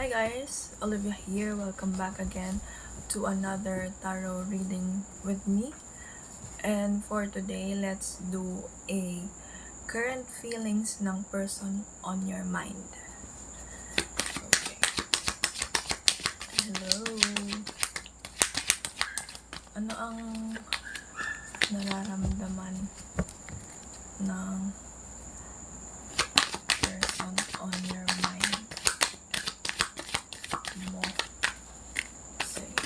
Hi guys, Olivia here. Welcome back again to another tarot reading with me. And for today, let's do a current feelings ng person on your mind. Okay. Hello. Ano ang nararamdaman ng person on your mind mo sa'yo?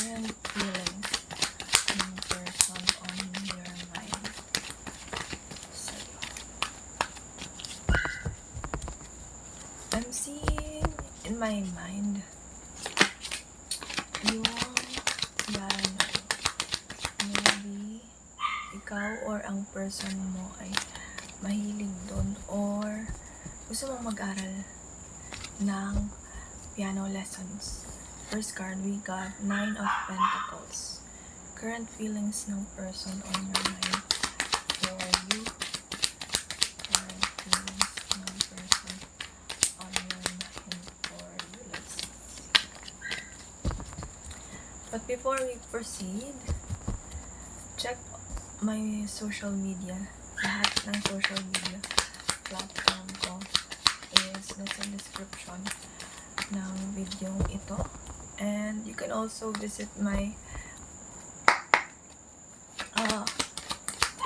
Current feelings ng person on your mind sa'yo. I'm seeing in my mind yung maybe ikaw or ang person mo ay mahilig doon or gusto mong mag-aral ng piano lessons. First card, we got 9 of Pentacles. Current feelings ng person on your mind. Where are you? Current feelings ng person on your mind for you. Let's see. But before we proceed, check my social media. Lahat ng social media platform ko is nasa description ng video ito. And you can also visit my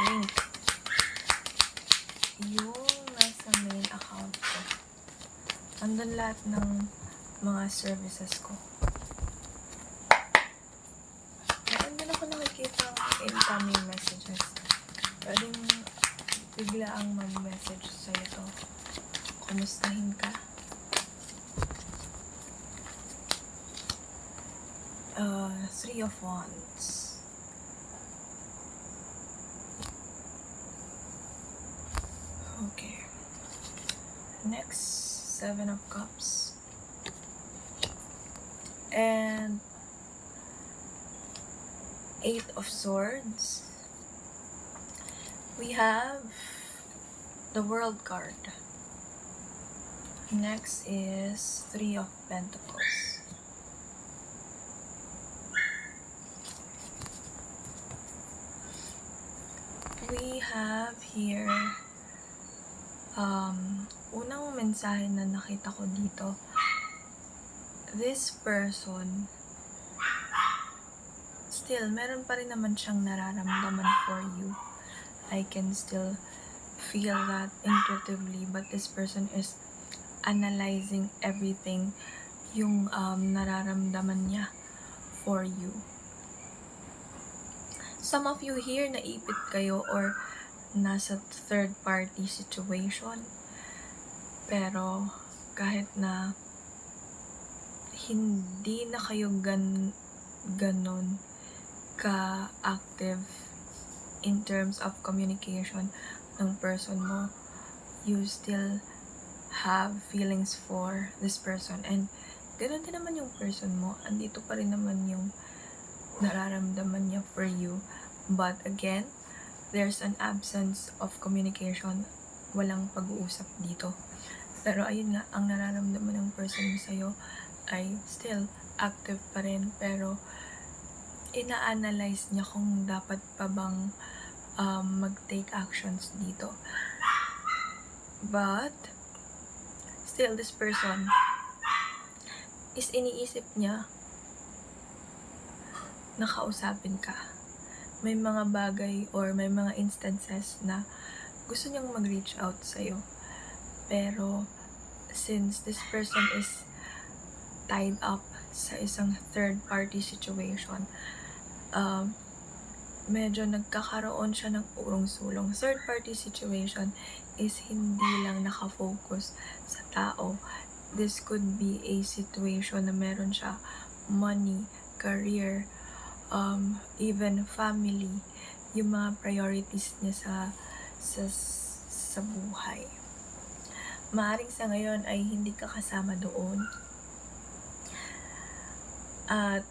link. Yung nasa main account ko. Andun lahat ng mga services ko. Meron din ako nakikita incoming messages. Pwedeng bigla ang mag-message sa'yo to. Kumustahin ka? Three of Wands. Okay. Next, 7 of Cups. And 8 of Swords. We have the World card. Next is 3 of Pentacles. We have here unang mensahe na nakita ko dito. This person still, meron pa rin naman siyang nararamdaman for you. I can still feel that intuitively, but this person is analyzing everything yung nararamdaman niya for you. Some of you here, naipit kayo or nasa third party situation. Pero kahit na hindi na kayo ganon ka-active in terms of communication ng person mo, you still have feelings for this person. And ganon din naman yung person mo. Andito pa rin naman yung nararamdaman niya for you. But again, there's an absence of communication. Walang pag-uusap dito. Pero ayun nga, ang nararamdaman ng person mo sa'yo ay still active pa rin. Pero ina-analyze niya kung dapat pa bang mag-take actions dito. But still, this person is iniisip niya nakausapin ka. May mga bagay or may mga instances na gusto niyang mag-reach out sa'yo. Pero since this person is tied up sa isang third party situation, medyo nagkakaroon siya ng urong-sulong. Third party situation is hindi lang nakafocus sa tao. This could be a situation na meron siya money, career, even family, yung mga priorities niya sa buhay. Maaring sa ngayon ay hindi ka kasama doon. At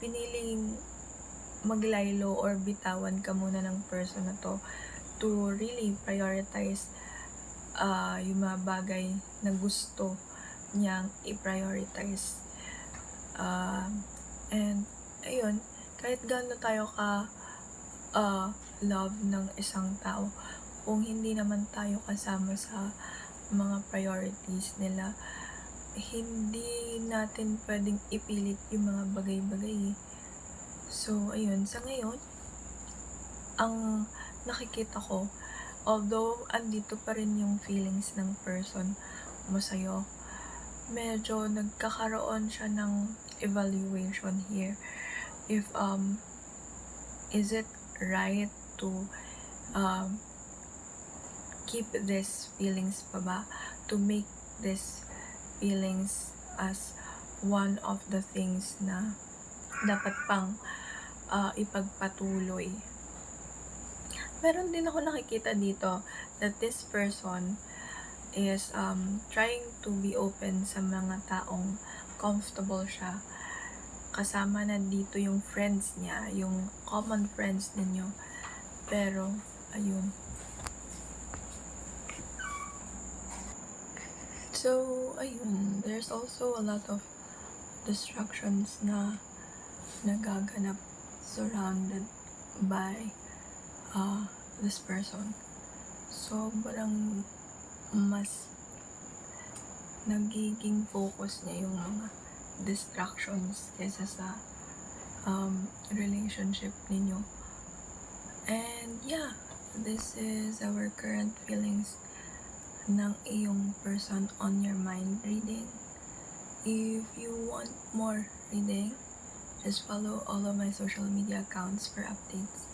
piniling maglaylo or bitawan ka muna ng person na to really prioritize yung mga bagay na gusto niyang i-prioritize. And ayun, kahit gaano tayo ka love ng isang tao, kung hindi naman tayo kasama sa mga priorities nila, hindi natin pwedeng ipilit yung mga bagay-bagay. So, ayun, sa ngayon, ang nakikita ko, although andito pa rin yung feelings ng person mo sa'yo, medyo nagkakaroon siya ng evaluation here. If, is it right to keep these feelings pa ba? To make these feelings as one of the things na dapat pang ipagpatuloy. Meron din ako nakikita dito that this person is trying to be open sa mga taong comfortable siya. Kasama na dito yung friends niya, yung common friends ninyo. Pero, ayun. So, ayun. There's also a lot of distractions na nagaganap surrounded by this person. Sobrang mas nagiging focus niya yung mga distractions kaysa sa relationship ninyo. And yeah, this is our current feelings ng iyong person on your mind reading. If you want more reading, just follow all of my social media accounts for updates.